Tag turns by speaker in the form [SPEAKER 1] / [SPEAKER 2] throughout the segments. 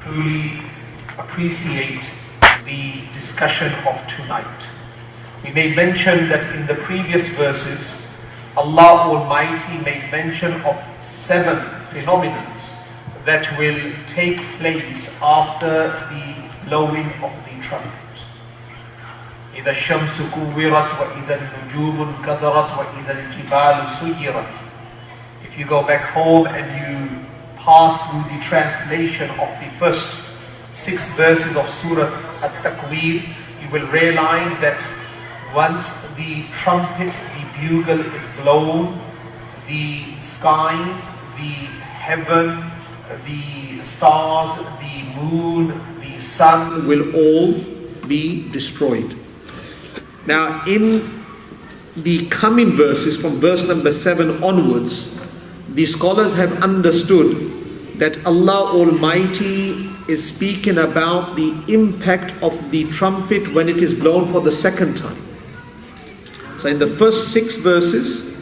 [SPEAKER 1] truly appreciate the discussion of tonight. We made mention that in the previous verses, Allah Almighty made mention of 7 phenomena that will take place after the blowing of the trumpet. إِذَا الشَّمْسُ كُوِّرَتْ وَإِذَا النُّجُومُ انْكَدَرَتْ وَإِذَا الْجِبَالُ سُيِّرَتْ. If you go back home and you pass through the translation of the first 6 verses of Surah At-Takwir, you will realize that once the trumpet, the bugle is blown, the skies, the heaven, the stars, the moon, the sun will all be destroyed. Now in the coming verses from verse number 7 onwards, the scholars have understood that Allah Almighty is speaking about the impact of the trumpet when it is blown for the second time. So in the first 6 verses,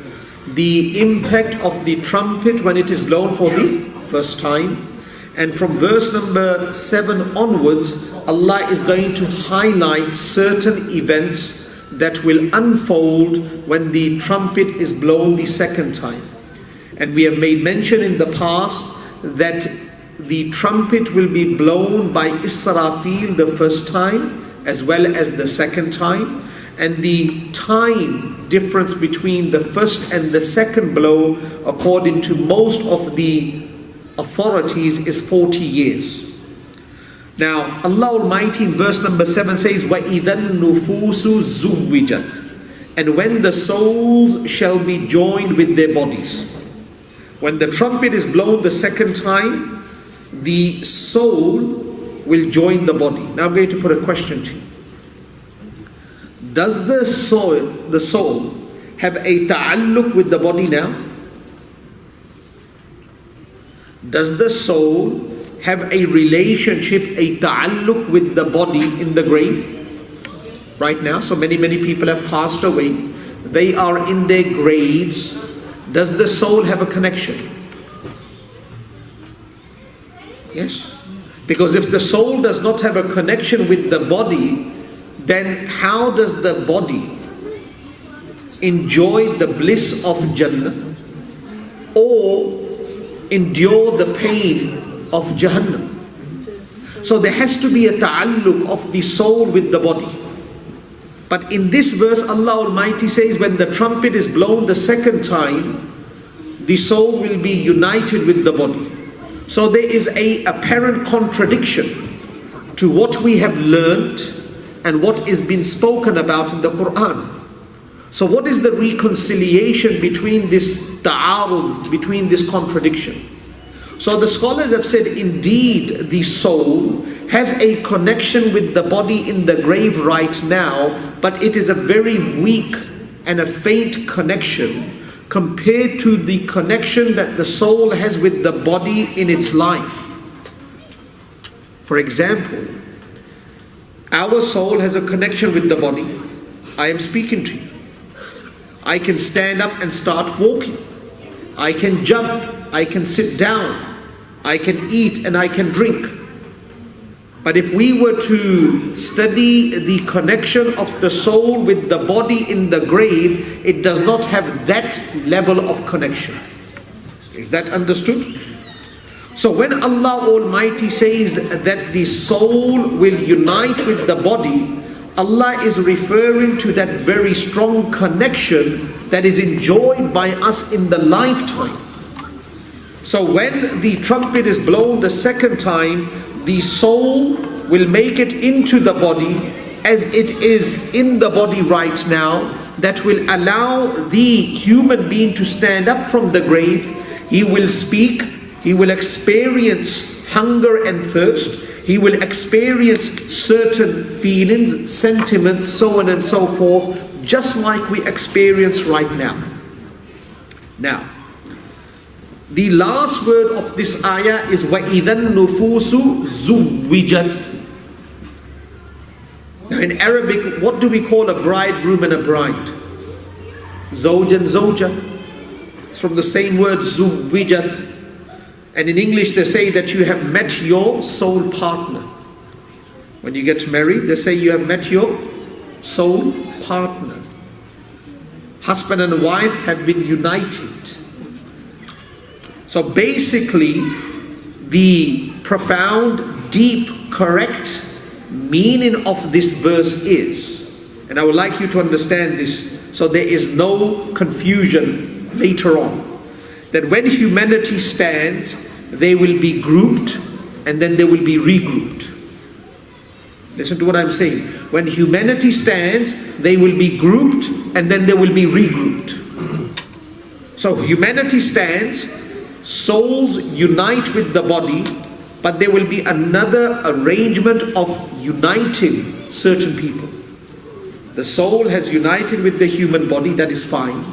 [SPEAKER 1] the impact of the trumpet when it is blown for the first time. And from verse number 7 onwards, Allah is going to highlight certain events that will unfold when the trumpet is blown the second time. And we have made mention in the past that the trumpet will be blown by Israfil the first time as well as the second time. And the time difference between the first and the second blow, according to most of the authorities, is 40 years. Now Allah Almighty in verse number 7 says, وَإِذَا النُّفُوسُ زُوِّجَتْ, and when the souls shall be joined with their bodies. When the trumpet is blown the second time, the soul will join the body. Now I'm going to put a question to you. Does the soul have a ta'alluq with the body now? Does the soul have a relationship, a ta'alluq with the body in the grave? Right now, so many people have passed away. They are in their graves. Does the soul have a connection? Yes. Because if the soul does not have a connection with the body, then how does the body enjoy the bliss of Jannah or endure the pain of Jahannam? So there has to be a ta'alluq of the soul with the body. But in this verse, Allah Almighty says when the trumpet is blown the second time, the soul will be united with the body. So there is an apparent contradiction to what we have learned and what is being spoken about in the Quran. So what is the reconciliation between this ta'arud, between this contradiction? So the scholars have said, indeed the soul has a connection with the body in the grave right now, but it is a very weak and a faint connection compared to the connection that the soul has with the body in its life. For example, our soul has a connection with the body. I am speaking to you. I can stand up and start walking. I can jump. I can sit down. I can eat and I can drink. But if we were to study the connection of the soul with the body in the grave, it does not have that level of connection. Is that understood? So when Allah Almighty says that the soul will unite with the body, Allah is referring to that very strong connection that is enjoyed by us in the lifetime. So when the trumpet is blown the second time, the soul will make it into the body as it is in the body right now. That will allow the human being to stand up from the grave. He will speak. He will experience hunger and thirst. He will experience certain feelings, sentiments, so on and so forth, just like we experience right now. Now, the last word of this ayah is وَإِذَا النُّفُوسُ زُوِّجَتْ. Now in Arabic, what do we call a bridegroom and a bride? Zawj and zawja. It's from the same word, zuwijat. And in English they say that you have met your soul partner. When you get married, they say you have met your soul partner. Husband and wife have been united. So basically, the profound, deep, correct meaning of this verse is, and I would like you to understand this so there is no confusion later on, that when humanity stands, they will be grouped and then they will be regrouped. Listen to what I'm saying. When humanity stands, they will be grouped and then they will be regrouped. So humanity stands, souls unite with the body, but there will be another arrangement of uniting certain people. The soul has united with the human body, that is fine.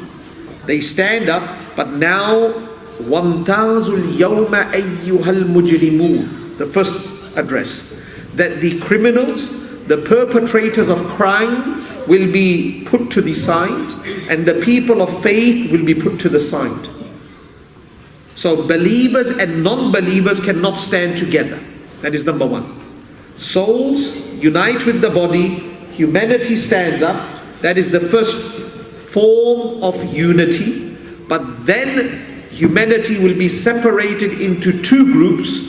[SPEAKER 1] They stand up, but now وَامْتَازُوا الْيَوْمَ أَيُّهَا الْمُجْرِمُونَ, the first address, that the criminals, the perpetrators of crime will be put to the side and the people of faith will be put to the side. So believers and non-believers cannot stand together. That is number one. Souls unite with the body, humanity stands up. That is the first form of unity. But then humanity will be separated into two groups,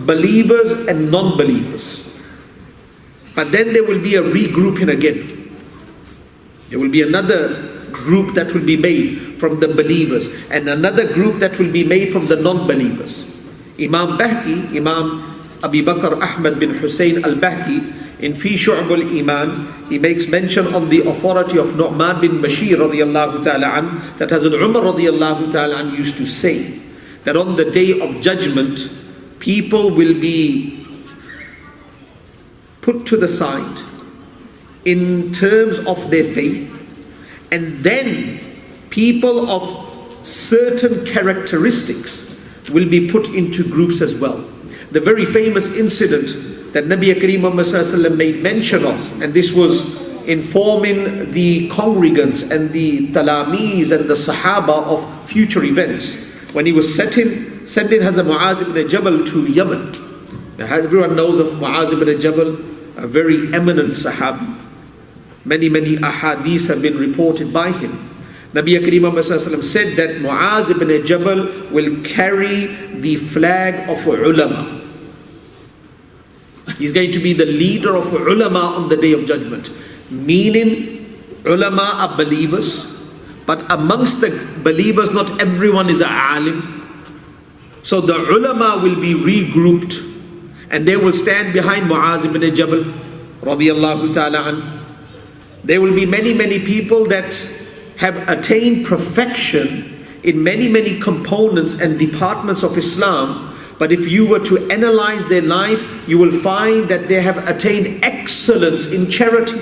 [SPEAKER 1] believers and non-believers. But then there will be a regrouping again. There will be another group that will be made from the believers and another group that will be made from the non-believers. Imam Bahki, Imam Abu Bakr Ahmad bin Hussein al-Bahki, in Fi Shu'ab al-Iman, he makes mention on the authority of Nu'man bin Bashir radiyallahu ta'ala an, that Hazrat Umar radiyallahu ta'ala an used to say that on the day of judgment, people will be put to the side in terms of their faith, and then people of certain characteristics will be put into groups as well. The very famous incident that Nabi Kareem Muhammad made mention of, and this was informing the congregants and the talamis and the sahaba of future events, when he was sending Hazrat Muaz ibn Jabal to Yemen. Now, everyone knows of Muaz ibn Jabal, a very eminent sahabi. Many ahadith have been reported by him. Nabi Kareem Muhammad said that Muaz ibn Jabal will carry the flag of ulama. He's going to be the leader of ulama on the day of judgment. Meaning, ulama are believers, but amongst the believers not everyone is a alim. So the ulama will be regrouped and they will stand behind Muaz ibn Jabal radiyallahu ta'ala an. There will be many people that have attained perfection in many components and departments of Islam, but if you were to analyze their life, you will find that they have attained excellence in charity.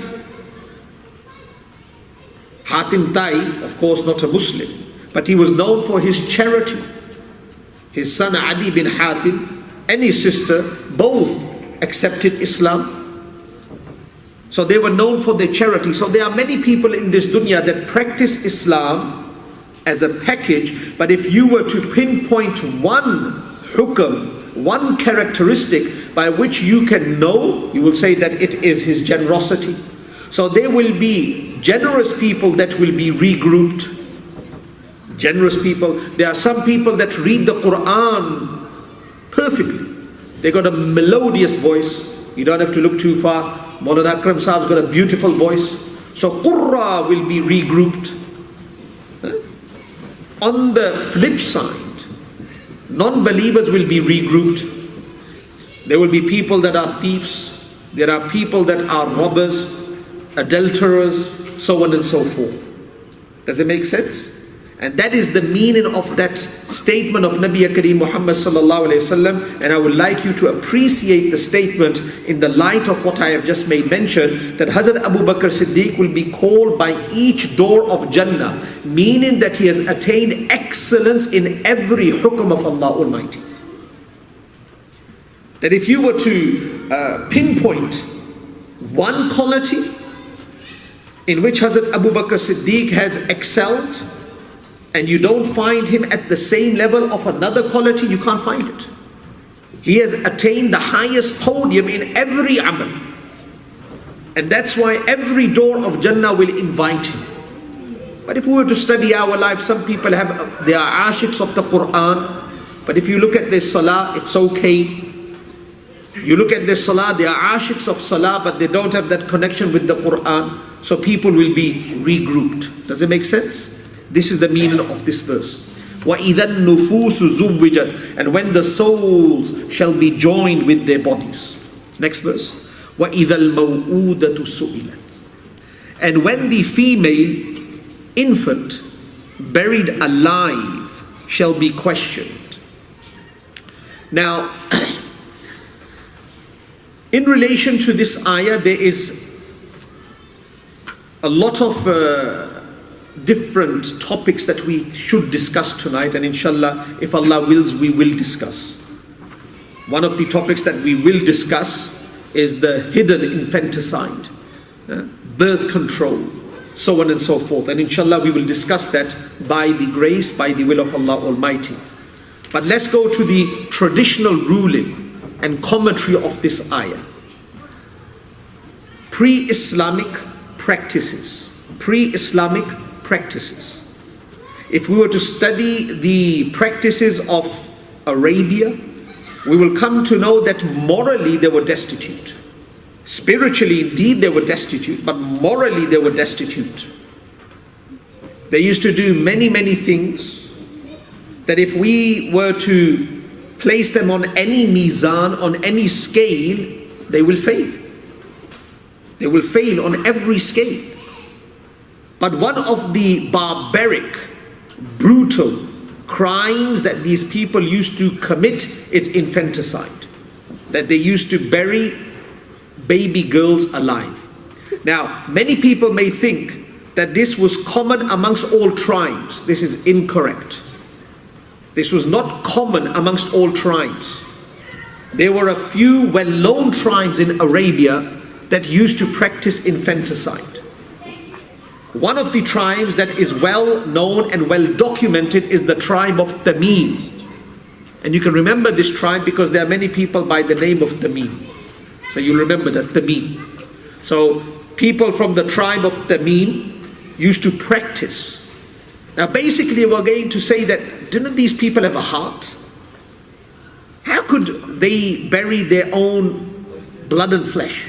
[SPEAKER 1] Hatim Tai, of course not a Muslim, but he was known for his charity. His son Adi bin Hatim and his sister both accepted Islam. So they were known for their charity. So there are many people in this dunya that practice Islam as a package, but if you were to pinpoint one hukam, one characteristic by which you can know, you will say that it is his generosity. So there will be generous people that will be regrouped. Generous people. There are some people that read the Quran perfectly. They got a melodious voice. You don't have to look too far. Maulana Akram Sahib's got a beautiful voice. So Qurra will be regrouped. On the flip side, non-believers will be regrouped. There will be people that are thieves. There are people that are robbers, adulterers, so on and so forth. Does it make sense? And that is the meaning of that statement of Nabi Kareem Muhammad sallallahu alayhi wasallam. And I would like you to appreciate the statement in the light of what I have just made mention, that Hazrat Abu Bakr Siddiq will be called by each door of Jannah, meaning that he has attained excellence in every hukum of Allah Almighty. That if you were to pinpoint one quality in which Hazrat Abu Bakr Siddiq has excelled, and you don't find him at the same level of another quality, you can't find it. He has attained the highest podium in every amal. And that's why every door of Jannah will invite him. But if we were to study our life, some people they are ashiqs of the Quran, but if you look at their salah, it's okay. You look at their salah, they are ashiqs of salah, but they don't have that connection with the Quran. So people will be regrouped. Does it make sense? This is the meaning of this verse. وَإِذَا النُّفُوسُ زُوِّجَتْ, and when the souls shall be joined with their bodies. Next verse. وَإِذَا الْمَوْءُودَةُ سُئِلَتْ, and when the female infant buried alive shall be questioned. Now, in relation to this ayah, there is a lot of different topics that we should discuss tonight, and inshallah, if Allah wills, we will discuss. One of the topics that we will discuss is the hidden infanticide, birth control, so on and so forth. And inshallah, we will discuss that by the grace, by the will of Allah Almighty. But let's go to the traditional ruling and commentary of this ayah. Pre-Islamic practices. Pre-Islamic practices. If we were to study the practices of Arabia, we will come to know that morally they were destitute. Spiritually, indeed, they were destitute, but morally they were destitute. They used to do many, many things that if we were to place them on any mizan, on any scale, they will fail. They will fail on every scale. But one of the barbaric, brutal crimes that these people used to commit is infanticide. That they used to bury baby girls alive. Now, many people may think that this was common amongst all tribes. This is incorrect. This was not common amongst all tribes. There were a few well-known tribes in Arabia that used to practice infanticide. One of the tribes that is well known and well documented is the tribe of Tamim. And you can remember this tribe because there are many people by the name of Tamim. So you remember that, Tamim. So people from the tribe of Tamim used to practice. Now basically we're going to say that, didn't these people have a heart? How could they bury their own blood and flesh?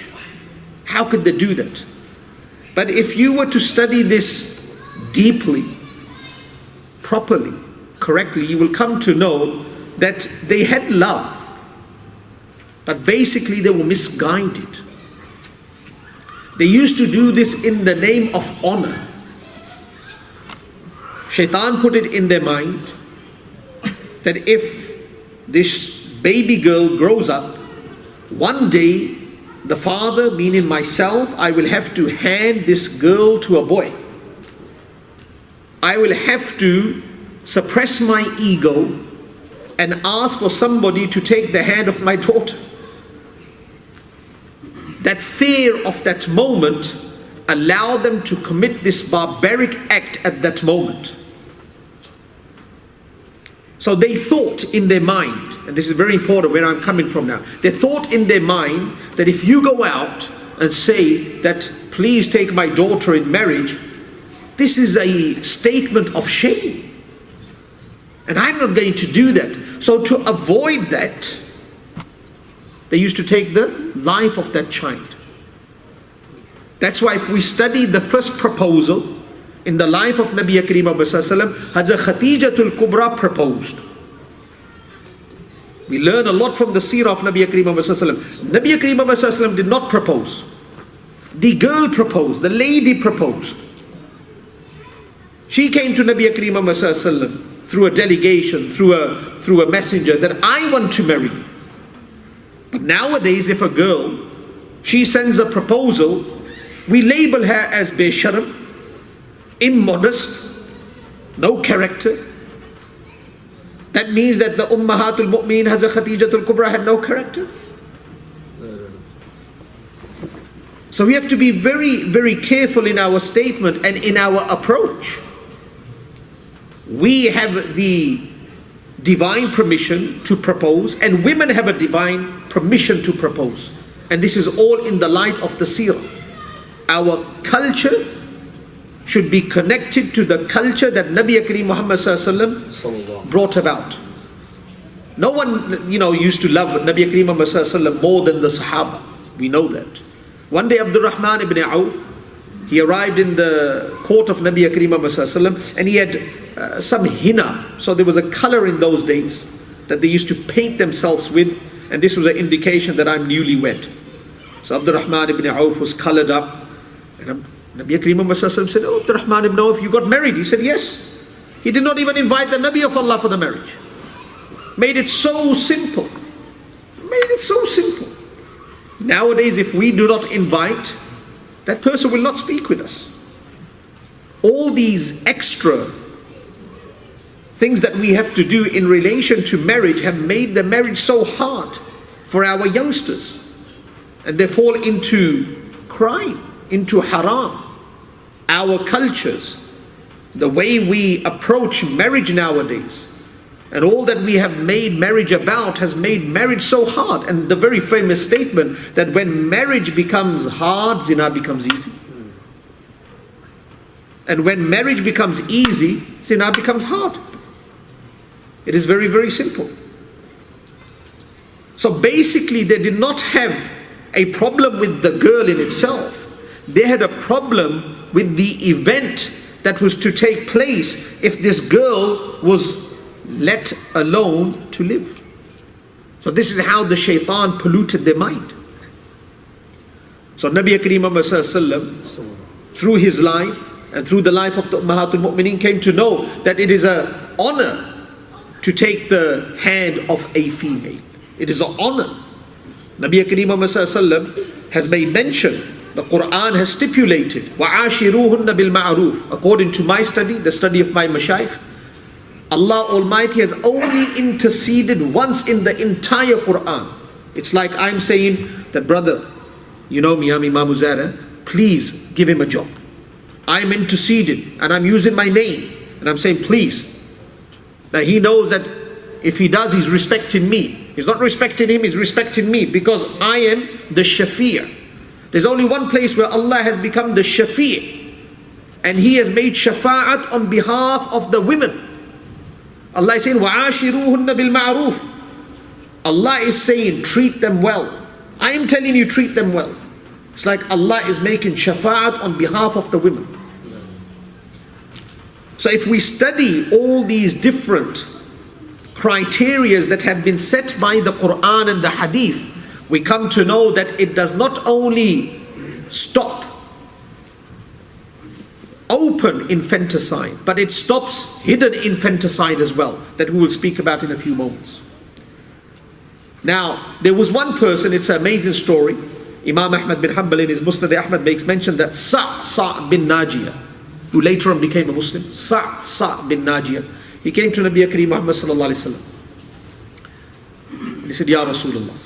[SPEAKER 1] How could they do that? But if you were to study this deeply, properly, correctly, you will come to know that they had love, but basically they were misguided. They used to do this in the name of honor. Shaitan put it in their mind that if this baby girl grows up, one day the father, meaning myself, I will have to hand this girl to a boy. I will have to suppress my ego and ask for somebody to take the hand of my daughter. That fear of that moment allowed them to commit this barbaric act at that moment. So they thought in their mind, and this is very important where I'm coming from now, they thought in their mind that if you go out and say that please take my daughter in marriage, this is a statement of shame. And I'm not going to do that. So to avoid that, they used to take the life of that child. That's why if we study the first proposal in the life of Nabi Kareem Hazrat Khadijatul Kubra proposed. We learn a lot from the seerah of Nabi Kareem Nabi Kareem did not propose. The girl proposed, the lady proposed. She came to Nabi Kareem through a delegation, through a messenger, that I want to marry. But nowadays, if a girl, she sends a proposal, we label her as besharam, immodest, no character. That means that the Ummahatul Mu'min Hazrat Khadijatul Kubra had no character. So we have to be very, very careful in our statement and in our approach. We have the divine permission to propose, and women have a divine permission to propose. And this is all in the light of the seerah. Our culture should be connected to the culture that Nabi Kareem Muhammad Sallallahu Alaihi Wasallam brought about. No one, used to love Nabi Kareem Muhammad Sallallahu Alaihi Wasallam more than the Sahaba. We know that. One day Abdul Rahman ibn Auf, he arrived in the court of Nabi Kareem Muhammad Sallallahu Alaihi Wasallam, and he had some henna. So there was a color in those days that they used to paint themselves with, and this was an indication that I'm newlywed. So Abdul Rahman ibn Auf was colored up, and Nabi Kareem Muhammad Sallallahu Alaihi Wasallam said, "Oh, Abdul Rahman ibn Auf, you got married?" He said, "Yes." He did not even invite the Nabi of Allah for the marriage. Made it so simple. Made it so simple. Nowadays, if we do not invite, that person will not speak with us. All these extra things that we have to do in relation to marriage have made the marriage so hard for our youngsters. And they fall into crime, into haram. Our cultures, the way we approach marriage nowadays, and all that we have made marriage about has made marriage so hard. And the very famous statement that when marriage becomes hard, zina becomes easy. And when marriage becomes easy, zina becomes hard. It is very, very simple. So basically they did not have a problem with the girl in itself. They had a problem with the event that was to take place if this girl was let alone to live. So this is how the shaitan polluted their mind. So Nabi Kareem Muhammad Sallallahu Alaihi Wasallam, through his life and through the life of the Ummahatul Mu'mineen, came to know that it is an honor to take the hand of a female. It is an honor. Nabi Kareem Muhammad Sallallahu Alaihi Wasallam has made mention, the Quran has stipulated, وَعَاشِرُوهُنَّ بِالْمَعْرُوفِ. According to my study, the study of my mashayikh, Allah Almighty has only interceded once in the entire Quran. It's like I'm saying that, brother, Miami Mamuzara, please give him a job. I'm interceded and I'm using my name and I'm saying please. Now he knows that if he does, he's respecting me. He's not respecting him, he's respecting me, because I am the Shafi'. There's only one place where Allah has become the Shafi', and He has made shafa'at on behalf of the women. Allah is saying, وَعَاشِرُوهُنَّ بِالْمَعْرُوفِ. Allah is saying, treat them well. I am telling you, treat them well. It's like Allah is making shafa'at on behalf of the women. So if we study all these different criteria that have been set by the Quran and the Hadith, we come to know that it does not only stop open infanticide, but it stops hidden infanticide as well, that we will speak about in a few moments. Now, there was one person, it's an amazing story. Imam Ahmad bin Hanbal in his Musnad Ahmad makes mention that Sa' bin Najiyah, who later on became a Muslim, Sa' bin Najiyah, he came to Nabi Kareem Muhammad Sallallahu Alaihi Wasallam. He said, Ya Rasulullah,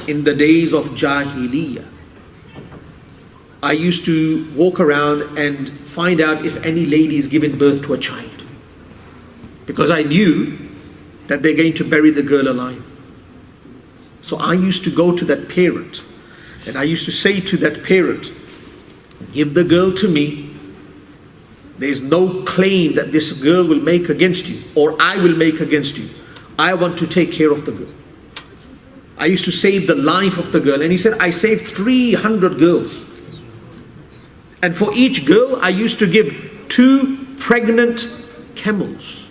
[SPEAKER 1] in the days of Jahiliyyah, I used to walk around and find out if any lady is giving birth to a child, because I knew that they're going to bury the girl alive. So I used to go to that parent and I used to say to that parent, give the girl to me. There's no claim that this girl will make against you or I will make against you. I want to take care of the girl. I used to save the life of the girl. And he said, I saved 300 girls. And for each girl, I used to give 2 pregnant camels.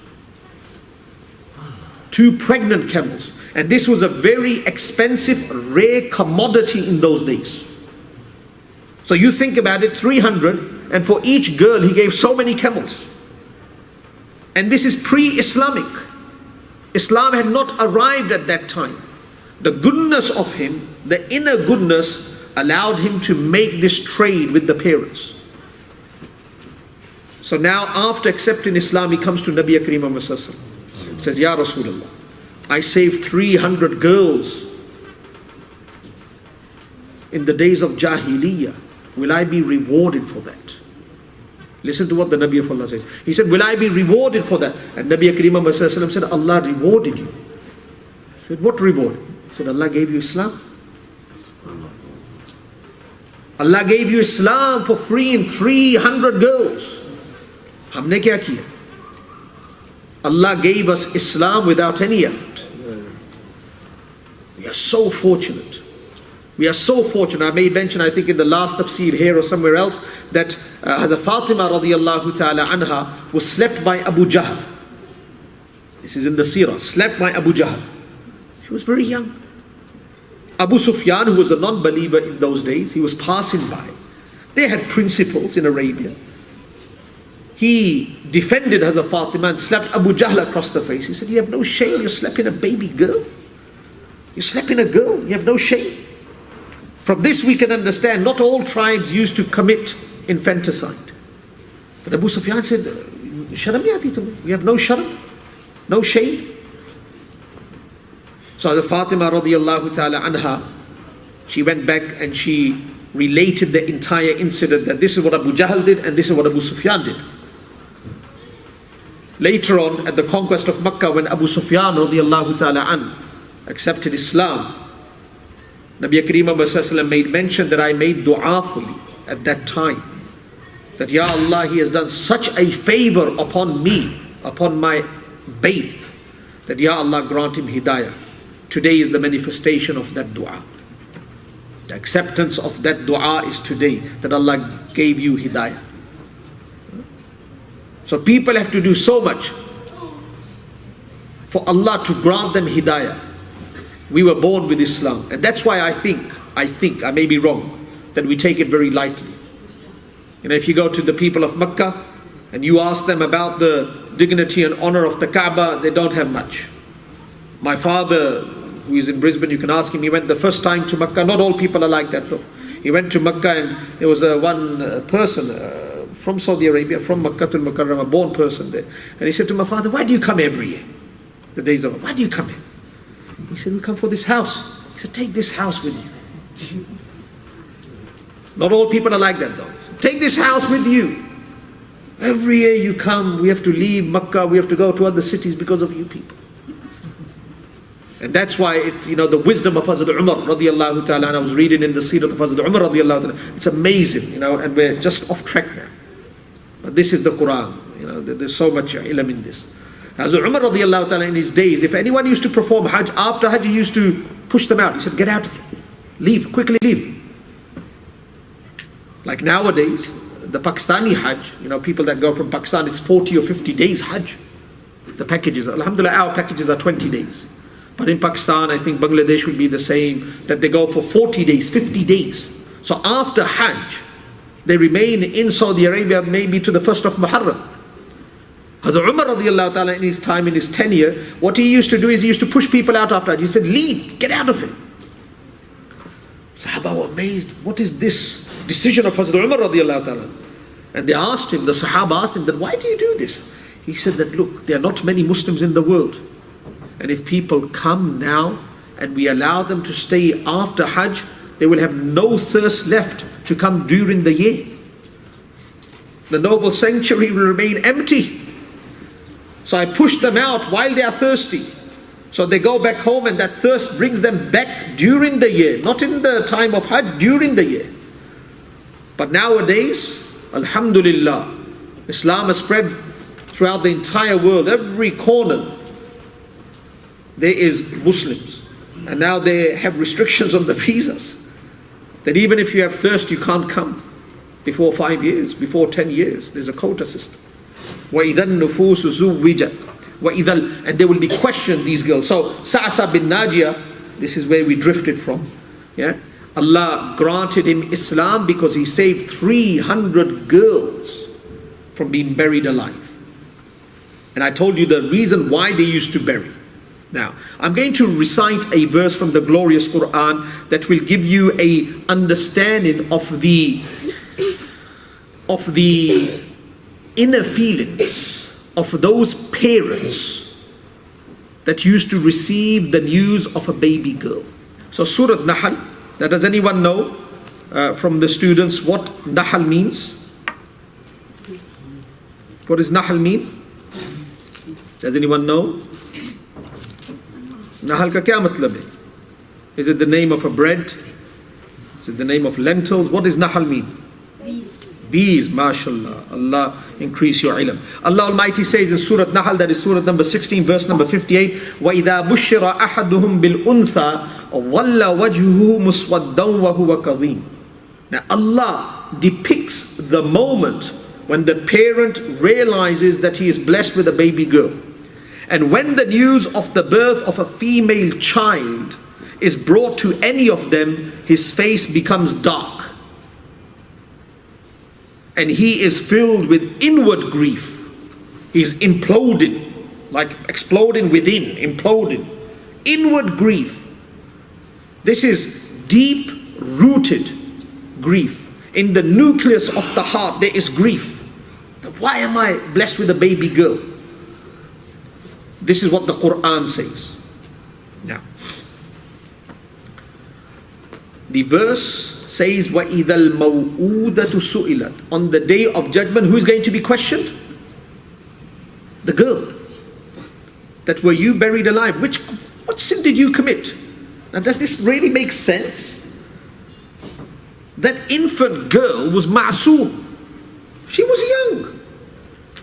[SPEAKER 1] 2 pregnant camels. And this was a very expensive, rare commodity in those days. So you think about it, 300, and for each girl he gave so many camels. And this is pre-Islamic. Islam had not arrived at that time. The goodness of him, the inner goodness, allowed him to make this trade with the parents. So now after accepting Islam, he comes to Nabi Kareem Muhammad Sallallahu Alaihi Wasallam. Says, Ya Rasulullah, I saved 300 girls in the days of Jahiliyyah. Will I be rewarded for that? Listen to what the Nabi of Allah says. He said, will I be rewarded for that? And Nabi Kareem said, Allah rewarded you. He said, what reward? He said, Allah gave you Islam. Allah gave you Islam for free in 300 girls. Humne kya kiya? Allah gave us Islam without any effort. We are so fortunate. We are so fortunate. I made mention, I think in the last tafseer here or somewhere else, that Hazrat Fatima radiallahu ta'ala anha was slept by Abu Jahl. This is in the seerah. Slept by Abu Jahl. She was very young. Abu Sufyan, who was a non-believer in those days, he was passing by. They had principles in Arabia. He defended Hazrat Fatima and slapped Abu Jahl across the face. He said, you have no shame, you're slapping a baby girl. You're slapping a girl, you have no shame. From this we can understand, not all tribes used to commit infanticide. But Abu Sufyan said, Sharam nahi aati tumhe. You have no sharam, no shame. So the Fatima radiallahu ta'ala anha, she went back and she related the entire incident, that this is what Abu Jahl did and this is what Abu Sufyan did. Later on, at the conquest of Makkah, when Abu Sufyan radiallahu ta'ala an accepted Islam, Nabi Kareem made mention that I made dua for you at that time. That Ya Allah, he has done such a favor upon me, upon my bayt, that Ya Allah grant him hidayah. Today is the manifestation of that dua. The acceptance of that dua is today, that Allah gave you hidayah. So people have to do so much for Allah to grant them hidayah. We were born with Islam, and that's why I think, I may be wrong, that we take it very lightly. You know, if you go to the people of Makkah and you ask them about the dignity and honor of the Kaaba, they don't have much. My father, who is in Brisbane, you can ask him, he went the first time to Makkah. Not all people are like that though. He went to Makkah and there was one person from Saudi Arabia, from Makkah to Mukarram, a born person there. And he said to my father, why do you come every year? The days of, why do you come here? He said, we come for this house. He said, take this house with you. Not all people are like that though. Take this house with you. Every year you come, we have to leave Makkah, we have to go to other cities because of you people. And that's why the wisdom of Hazrat Umar radiallahu ta'ala, and I was reading in the seerah of Hazrat Umar radiallahu ta'ala, it's amazing, and we're just off track now. But this is the Quran, there's so much ilm in this. Hazrat Umar radiallahu ta'ala in his days, if anyone used to perform Hajj, after Hajj he used to push them out. He said, get out of here, leave, quickly leave. Like nowadays, the Pakistani Hajj, people that go from Pakistan, it's 40 or 50 days Hajj. The packages, alhamdulillah, our packages are 20 days. But in Pakistan, I think Bangladesh would be the same, that they go for 40 days, 50 days. So after Hajj, they remain in Saudi Arabia maybe to the 1st of Muharram. Hazrat Umar radiallahu ta'ala in his time, in his tenure, what he used to do is he used to push people out after Hajj. He said, leave, get out of it. Sahaba were amazed, what is this decision of Hazrat Umar radiallahu ta'ala? And they asked him, the Sahaba asked him, that why do you do this? He said that, look, there are not many Muslims in the world. And if people come now and we allow them to stay after Hajj, they will have no thirst left to come during the year. The noble sanctuary will remain empty. So I push them out while they are thirsty. So they go back home and that thirst brings them back during the year, not in the time of Hajj, during the year. But nowadays, alhamdulillah, Islam has spread throughout the entire world, every corner. There is Muslims, and now they have restrictions on the visas, that even if you have thirst you can't come before 5 years, before 10 years. There's a quota system. وَإِذَا النُّفُوسُ زُوِّجَتْ وَإِذَا, and they will be questioned, these girls. So Sa'sa bin Najiyah, this is where we drifted from. Allah granted him Islam because he saved 300 girls from being buried alive. And I told you the reason why they used to bury. Now, I'm going to recite a verse from the glorious Quran that will give you a understanding of the inner feelings of those parents that used to receive the news of a baby girl. So Surah Nahl, does anyone know from the students what Nahl means? What does Nahl mean? Does anyone know? Nahl ka kya matlab hai? Is it the name of a bread? Is it the name of lentils? What does Nahl mean?
[SPEAKER 2] Bees.
[SPEAKER 1] Bees, mashallah. Allah increase your ilm. Allah Almighty says in Surah Nahl, that is Surah number 16, verse number 58, وَإِذَا بُشِّرَ أَحَدُهُمْ بِالْأُنْثَى وَظَلَّ وَجْهُهُ مُسْوَدًّا وَهُوَ كَظِيمٌ. Now Allah depicts the moment when the parent realizes that he is blessed with a baby girl. And when the news of the birth of a female child is brought to any of them, his face becomes dark. And he is filled with inward grief. He's imploding, like exploding within, imploding. Inward grief. This is deep-rooted grief. In the nucleus of the heart, there is grief. Why am I blessed with a baby girl? This is what the Quran says. Now, the verse says, وَإِذَا الْمَوْءُودَةُ سُئِلَتْ. On the day of judgment, who is going to be questioned? The girl. That were you buried alive? What sin did you commit? Now does this really make sense? That infant girl was ma'soom. She was young.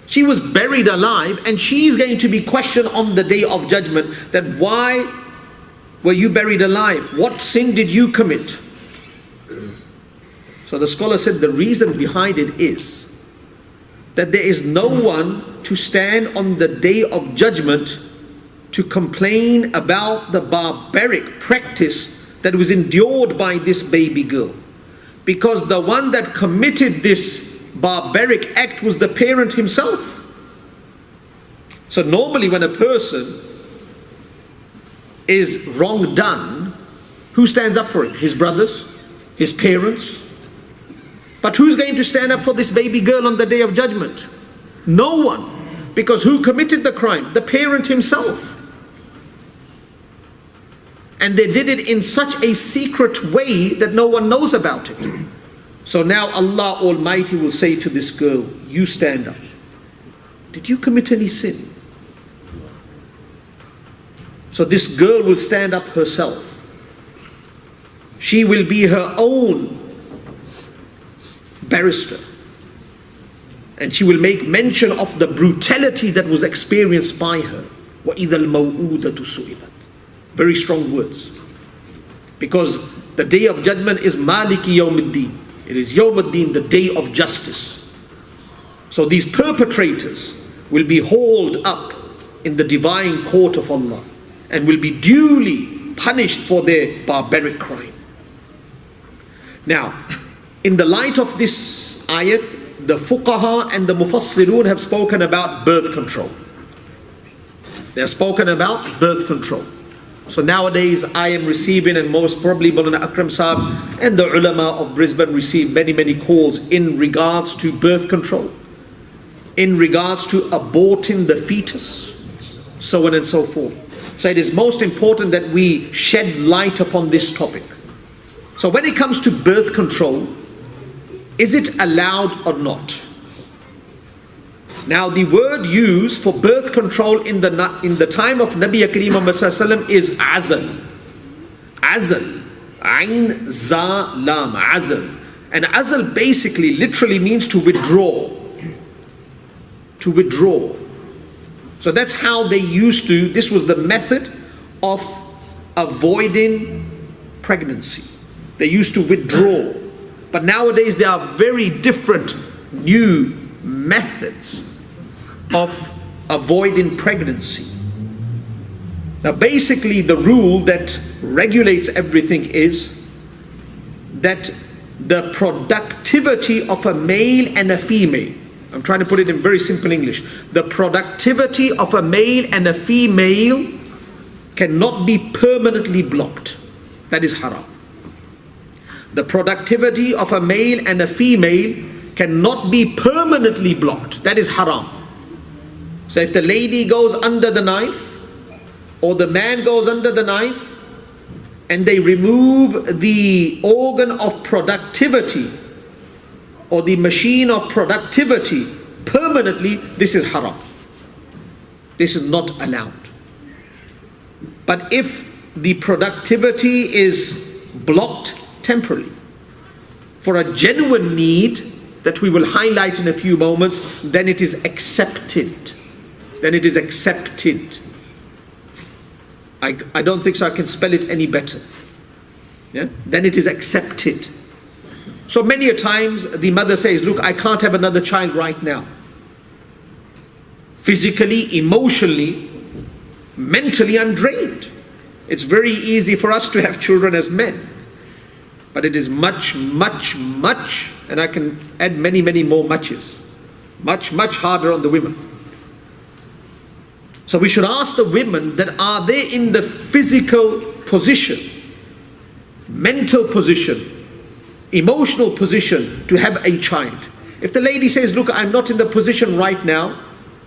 [SPEAKER 1] She was buried alive, and she's going to be questioned on the day of judgment, that why were you buried alive? What sin did you commit? So the scholar said the reason behind it is that there is no one to stand on the day of judgment to complain about the barbaric practice that was endured by this baby girl. Because the one that committed this barbaric act was the parent himself. So normally when a person is wrong done, who stands up for it? His brothers? His parents? But who's going to stand up for this baby girl on the day of judgment? No one. Because who committed the crime? The parent himself. And they did it in such a secret way that no one knows about it. So now Allah Almighty will say to this girl, you stand up. Did you commit any sin? So this girl will stand up herself. She will be her own barrister. And she will make mention of the brutality that was experienced by her. وَإِذَا الْمَوْءُودَةُ سُئِلَتْ. Very strong words. Because the day of judgment is Maliki Yawmiddin. It is Yawmiddin, the day of justice. So these perpetrators will be hauled up in the divine court of Allah and will be duly punished for their barbaric crime. Now, in the light of this ayat, the fuqaha and the mufassirun have spoken about birth control. They have spoken about birth control. So nowadays I am receiving, and most probably Maulana Akram Saab and the ulama of Brisbane receive many calls in regards to birth control, in regards to aborting the fetus, so on and so forth. So it is most important that we shed light upon this topic. So when it comes to birth control, is it allowed or not? Now the word used for birth control in the time of Nabi Kareem Muhammad Sallallahu Alaihi Wasallam is azal. Azal. Ain za lam. Azal. And azal basically literally means to withdraw. To withdraw. So that's how they used to, this was the method of avoiding pregnancy. They used to withdraw. But nowadays there are very different new methods of avoiding pregnancy. Now basically the rule that regulates everything is that the productivity of a male and a female, I'm trying to put it in very simple English, the productivity of a male and a female cannot be permanently blocked. That is haram. The productivity of a male and a female cannot be permanently blocked. That is haram. So if the lady goes under the knife, or the man goes under the knife, and they remove the organ of productivity, or the machine of productivity permanently, this is haram. This is not allowed. But if the productivity is blocked temporarily for a genuine need that we will highlight in a few moments, then it is accepted. Then it is accepted. I don't think so I can spell it any better. Yeah? Then it is accepted. So many a times the mother says, look, I can't have another child right now. Physically, emotionally, mentally, I'm drained. It's very easy for us to have children as men. But it is much, much, much, and I can add many, many more muches. Much, much harder on the women. So we should ask the women that are they in the physical position, mental position, emotional position to have a child. If the lady says, look, I'm not in the position right now,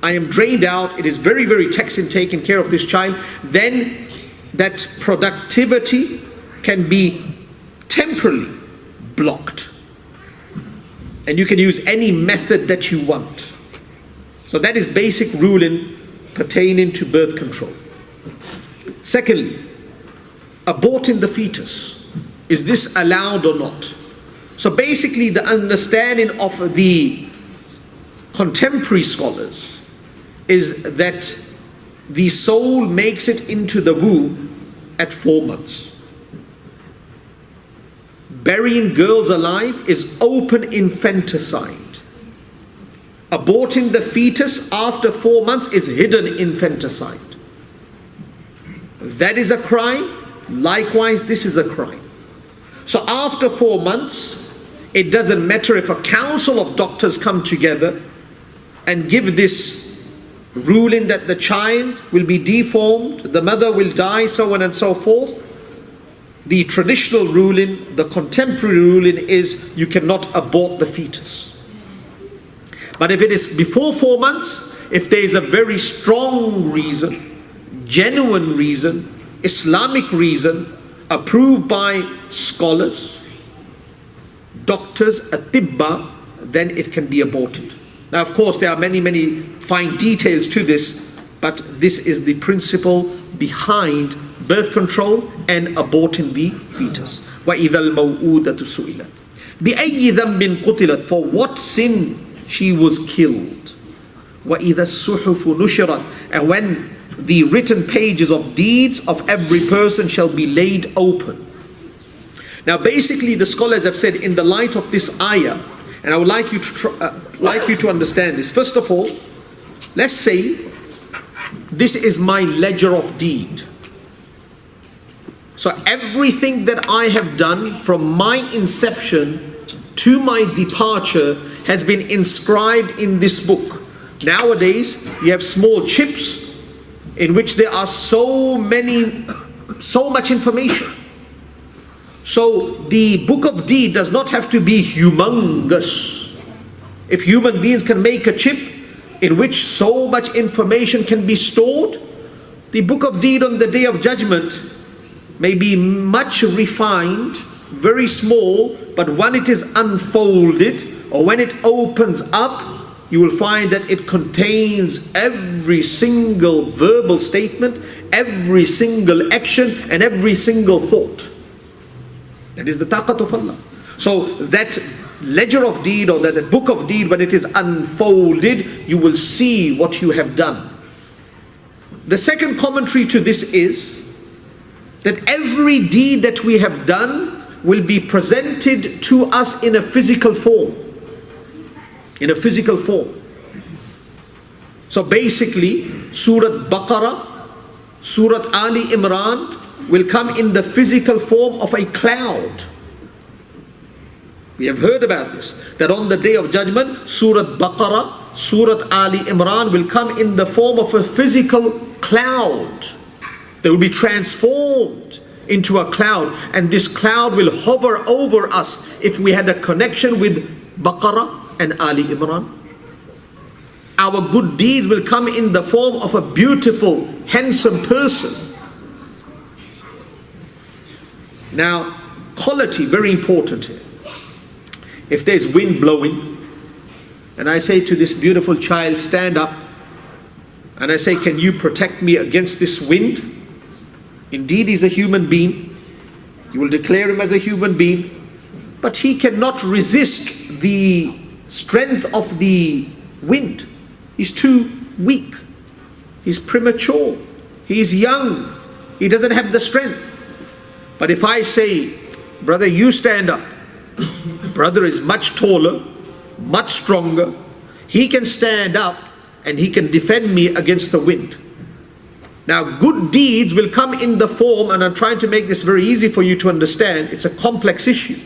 [SPEAKER 1] I am drained out, it is very, very taxing taking care of this child, then that productivity can be temporarily blocked. And you can use any method that you want. So that is basic ruling pertaining to birth control. Secondly, aborting the fetus. Is this allowed or not? So basically the understanding of the contemporary scholars is that the soul makes it into the womb at 4 months. Burying girls alive is open infanticide. Aborting the fetus after 4 months is hidden infanticide. That is a crime. Likewise, this is a crime. So after 4 months, it doesn't matter if a council of doctors come together and give this ruling that the child will be deformed, the mother will die, so on and so forth. The traditional ruling, the contemporary ruling is you cannot abort the fetus. But if it is before 4 months, if there is a very strong reason, genuine reason, Islamic reason, approved by scholars, doctors, atibba, then it can be aborted. Now, of course, there are many, many fine details to this, but this is the principle behind birth control and aborting the fetus. وَإِذَا الْمَوْءُودَةُ سُئِلَتْ بِأَيِّ ذَنْبٍ قُتِلَتْ For what sin she was killed. وَإِذَا السُّحُفُ نُشِرَتْ And when the written pages of deeds of every person shall be laid open. Now basically the scholars have said in the light of this ayah, and I would like you to understand this. First of all, let's say this is my ledger of deed. So everything that I have done from my inception to my departure has been inscribed in this book. Nowadays, you have small chips in which there are so much information. So the book of deed does not have to be humongous. If human beings can make a chip in which so much information can be stored, the book of deed on the day of judgment may be much refined, very small, but when it is unfolded or when it opens up, you will find that it contains every single verbal statement, every single action, and every single thought. That is the taqat of Allah. So that ledger of deed or that book of deed, when it is unfolded, you will see what you have done. The second commentary to this is that every deed that we have done will be presented to us in a physical form. In a physical form. So basically, Surah Baqarah, Surah Ali Imran will come in the physical form of a cloud. We have heard about this, that on the day of judgment, Surah Baqarah, Surah Ali Imran will come in the form of a physical cloud. They will be transformed into a cloud, and this cloud will hover over us if we had a connection with Baqarah and Ali Imran. Our good deeds will come in the form of a beautiful, handsome person. Now, quality, very important here. If there's wind blowing, and I say to this beautiful child, stand up, and I say, can you protect me against this wind? Indeed, he's a human being. You will declare him as a human being, but he cannot resist the strength of the wind. He's too weak. He's premature. He's young. He doesn't have the strength. But if I say, brother, you stand up. Brother is much taller, much stronger. He can stand up and he can defend me against the wind. Now, good deeds will come in the form, and I'm trying to make this very easy for you to understand. It's a complex issue.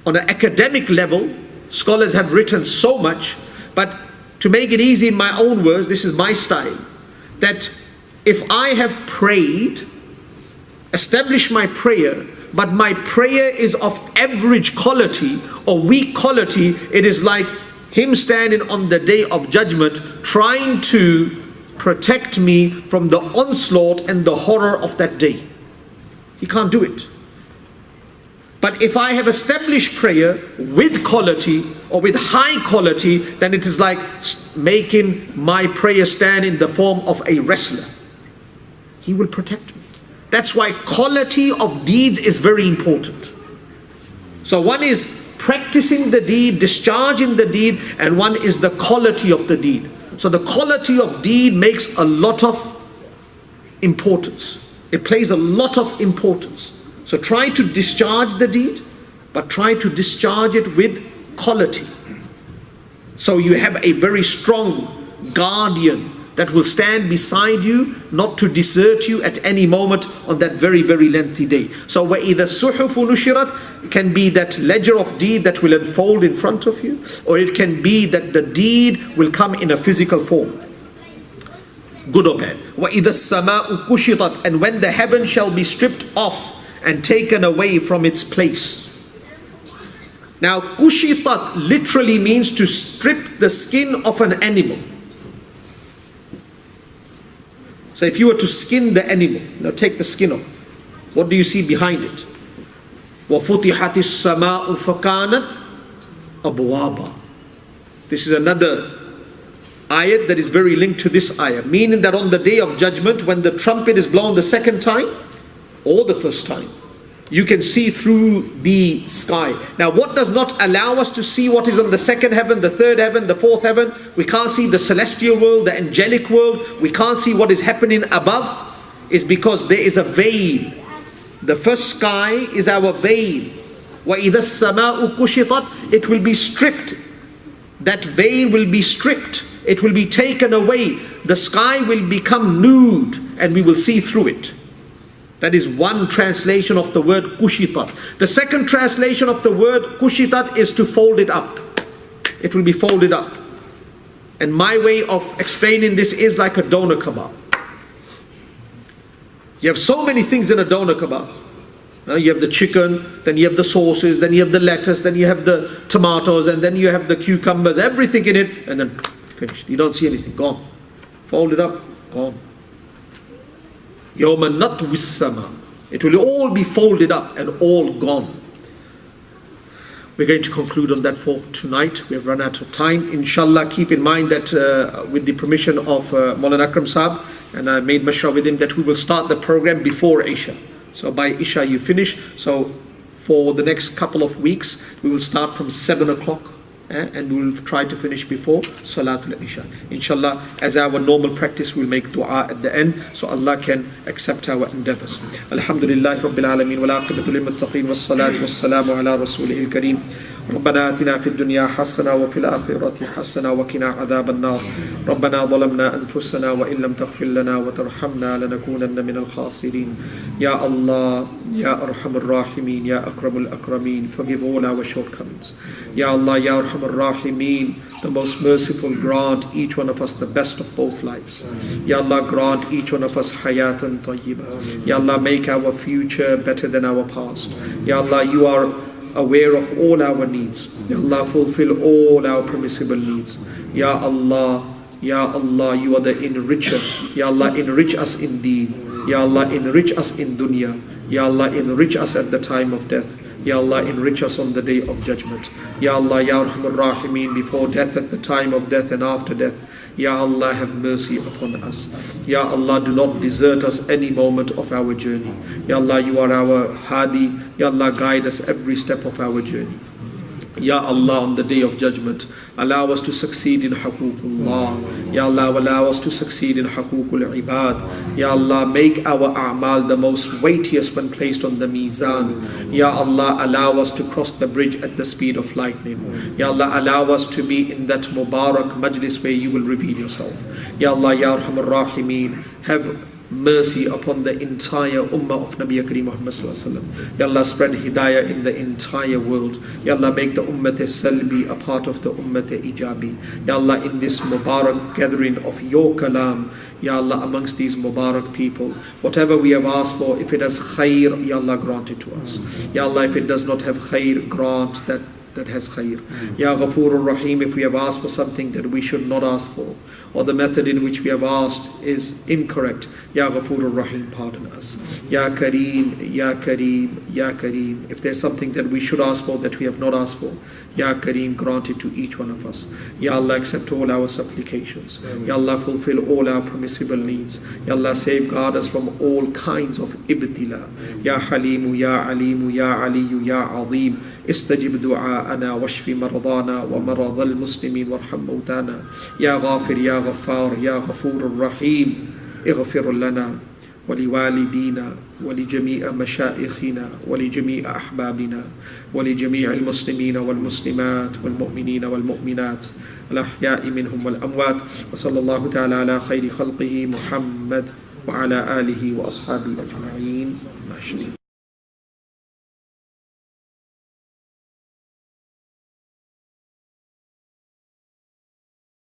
[SPEAKER 1] On an academic level, scholars have written so much, but to make it easy in my own words, this is my style, that if I have prayed, established my prayer, but my prayer is of average quality or weak quality, it is like him standing on the day of judgment trying to protect me from the onslaught and the horror of that day. He can't do it. But if I have established prayer with quality or with high quality, then it is like making my prayer stand in the form of a wrestler. He will protect me. That's why quality of deeds is very important. So one is practicing the deed, discharging the deed, and one is the quality of the deed. So the quality of deed makes a lot of importance. It plays a lot of importance. So try to discharge the deed, but try to discharge it with quality. So you have a very strong guardian that will stand beside you, not to desert you at any moment on that very, very lengthy day. So وَإِذَا الصُّحُفُ نُشِرَتْ can be that ledger of deed that will unfold in front of you, or it can be that the deed will come in a physical form. Good or bad. وَإِذَا السَّمَاءُ كُشِطَتْ, and when the heaven shall be stripped off and taken away from its place. Now, kushitat literally means to strip the skin of an animal. So if you were to skin the animal, now take the skin off, what do you see behind it? وَفُتِحَتِ السَّمَاءُ فَكَانَتْ أَبْوَابًا. This is another ayat that is very linked to this ayat, meaning that on the day of judgment, when the trumpet is blown the second time or the first time, you can see through the sky. Now, what does not allow us to see what is on the second heaven, the third heaven, the fourth heaven? We can't see the celestial world, the angelic world. We can't see what is happening above, is because there is a veil. The first sky is our veil. وَإِذَا السَّمَاءُ كُشِطَتْ, it will be stripped. That veil will be stripped. It will be taken away. The sky will become nude and we will see through it. That is one translation of the word kushitat. The second translation of the word kushitat is to fold it up. It will be folded up. And my way of explaining this is like a doner kebab. You have so many things in a doner kebab. You have the chicken, then you have the sauces, then you have the lettuce, then you have the tomatoes, and then you have the cucumbers, everything in it, and then finished. You don't see anything, gone. Fold it up, gone. يَوْمَ نَطْوِ السَّمَاءِ, it will all be folded up and all gone. We're going to conclude on that for tonight. We have run out of time. Inshallah, keep in mind that with the permission of Maulana Akram Saab, and I made mashra with him that we will start the program before Isha. So by Isha you finish. So for the next couple of weeks, we will start from 7 o'clock. And we will try to finish before Salatul Isha. Inshallah, as our normal practice, we'll make dua at the end, so Allah can accept our endeavors. Alhamdulillah Rabbil Alameen, wal aqibatu lil muttaqeen, was salatu was salamu ala rasulihil kareem. ربنا آتنا في الدنيا حسنة وفي الآخرة حسنة وقنا عذاب النار ربنا ظلمنا أنفسنا وإن لم تغفر لنا وترحمنا لنكونن من الخاسرين يا الله يا أرحم الراحمين يا أكرم الأكرمين forgive all our shortcomings يا الله يا أرحم الراحمين the most merciful, grant each one of us the best of both lives. Ya Allah, grant each one of us hayatan tayyibah. Ya Allah, make our future better than our past. Ya Allah, you are aware of all our needs. Ya Allah, fulfill all our permissible needs. Ya Allah, Ya Allah, you are the enricher. Ya Allah, enrich us in deen. Ya Allah, enrich us in dunya. Ya Allah, enrich us at the time of death. Ya Allah, enrich us on the day of judgment. Ya Allah, Ya Arhamar Rahimeen, before death, at the time of death, and after death. Ya Allah, have mercy upon us. Ya Allah, do not desert us any moment of our journey. Ya Allah, you are our Hadi. Ya Allah, guide us every step of our journey. Ya Allah, on the day of judgment, allow us to succeed in Haququllah. Ya Allah, allow us to succeed in Haququl Ibad. Ya Allah, make our a'mal the most weightiest when placed on the mizan. Ya Allah, allow us to cross the bridge at the speed of lightning. Ya Allah, allow us to be in that Mubarak majlis where you will reveal yourself. Ya Allah, Ya Arhamar Rahimeen, have mercy upon the entire ummah of Nabi Kareem Muhammad Sallallahu Alaihi Wasallam. Ya Allah, spread hidayah in the entire world. Ya Allah, make the ummat salbi a part of the ummat ijabi. Ya Allah, in this Mubarak gathering of your kalam, Ya Allah, amongst these Mubarak people, whatever we have asked for, if it has khair, Ya Allah, grant it to us. Ya Allah, if it does not have khair, grant that has khair. Ya Ghafoor Rahim, if we have asked for something that we should not ask for, or the method in which we have asked is incorrect, Ya Ghafoor Rahim, pardon us. Ya Kareem, Ya Kareem, Ya Kareem, if there's something that we should ask for that we have not asked for, Ya Kareem, grant it to each one of us. Ya Allah, accept all our supplications. Ya Allah, fulfill all our permissible needs. Ya Allah, safeguard us from all kinds of ibtila. Ya Halimu, Ya Alimu, Ya Aliyu, Ya Azim, استجب دعاءنا واشف مرضانا ومرضى المسلمين وارحم موتانا يا غافر يا غفار يا غفور الرحيم اغفر لنا ولوالدينا ولجميع مشائخنا ولجميع أحبابنا ولجميع المسلمين والمسلمات والمؤمنين والمؤمنات الأحياء منهم والأموات وصلى الله تعالى على خير خلقه محمد وعلى آله وأصحابه أجمعين.